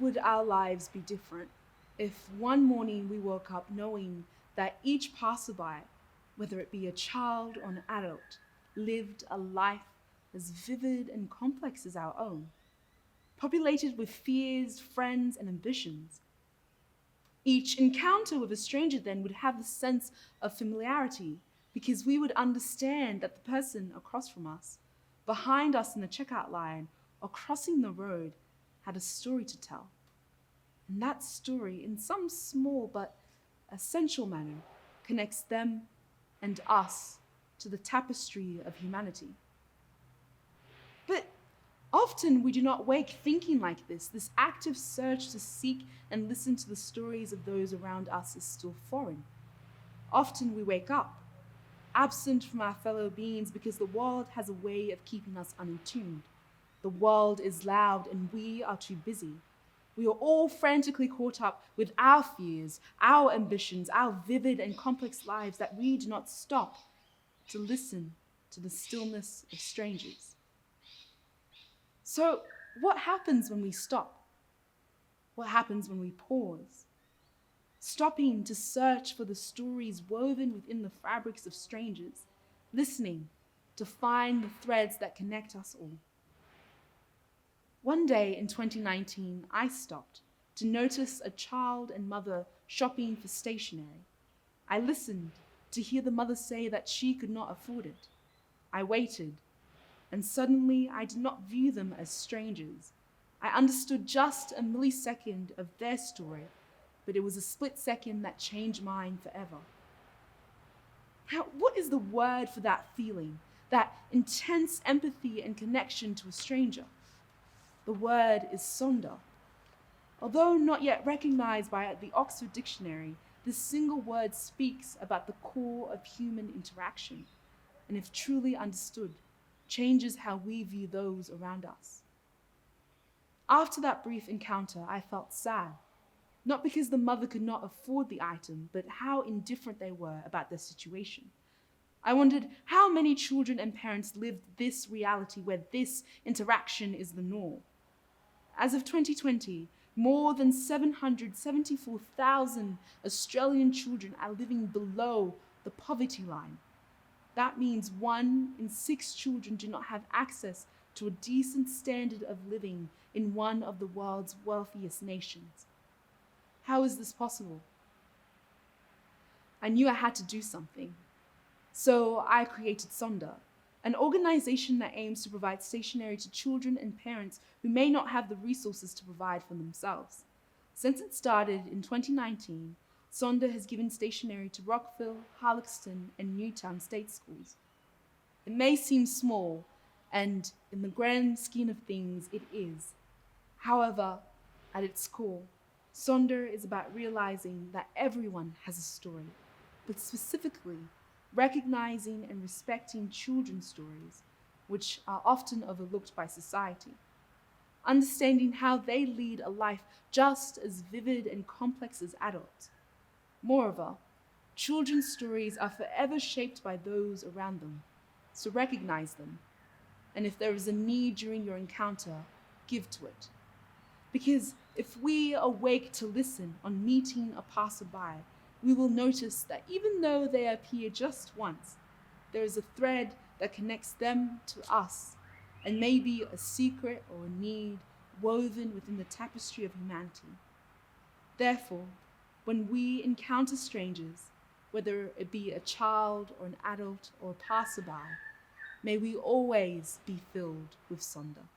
would our lives be different if one morning we woke up knowing that each passerby, whether it be a child or an adult, lived a life as vivid and complex as our own, populated with fears, friends, and ambitions? Each encounter with a stranger then would have a sense of familiarity because we would understand that the person across from us, behind us in the checkout line, or crossing the road had a story to tell. And that story, in some small but essential manner, connects them and us to the tapestry of humanity. But often we do not wake thinking like this active search to seek and listen to the stories of those around us is still foreign. Often we wake up, absent from our fellow beings because the world has a way of keeping us unattuned. The world is loud and we are too busy. We are all frantically caught up with our fears, our ambitions, our vivid and complex lives that we do not stop to listen to the stillness of strangers. So, what happens when we stop? What happens when we pause? Stopping to search for the stories woven within the fabrics of strangers, listening to find the threads that connect us all. One day in 2019, I stopped to notice a child and mother shopping for stationery. I listened to hear the mother say that she could not afford it. I waited, and suddenly I did not view them as strangers. I understood just a millisecond of their story, but it was a split second that changed mine forever. What is the word for that feeling, that intense empathy and connection to a stranger? The word is Sonder. Although not yet recognized by the Oxford Dictionary, this single word speaks about the core of human interaction, and if truly understood, changes how we view those around us. After that brief encounter, I felt sad, not because the mother could not afford the item, but how indifferent they were about their situation. I wondered how many children and parents lived this reality where this interaction is the norm. As of 2020, more than 774,000 Australian children are living below the poverty line. That means 1 in 6 children do not have access to a decent standard of living in one of the world's wealthiest nations. How is this possible? I knew I had to do something. So I created Sonder, an organization that aims to provide stationery to children and parents who may not have the resources to provide for themselves. Since it started in 2019, Sonder has given stationery to Rockville, Harlexton, and Newtown state schools. It may seem small, and in the grand scheme of things, it is. However, at its core, Sonder is about realizing that everyone has a story, but specifically recognizing and respecting children's stories, which are often overlooked by society. Understanding how they lead a life just as vivid and complex as adults. Moreover, children's stories are forever shaped by those around them, so recognize them. And if there is a need during your encounter, give to it. Because if we awake to listen on meeting a passerby, we will notice that even though they appear just once, there is a thread that connects them to us, and maybe a secret or a need woven within the tapestry of humanity. Therefore, when we encounter strangers, whether it be a child or an adult or a passerby, may we always be filled with Sonder.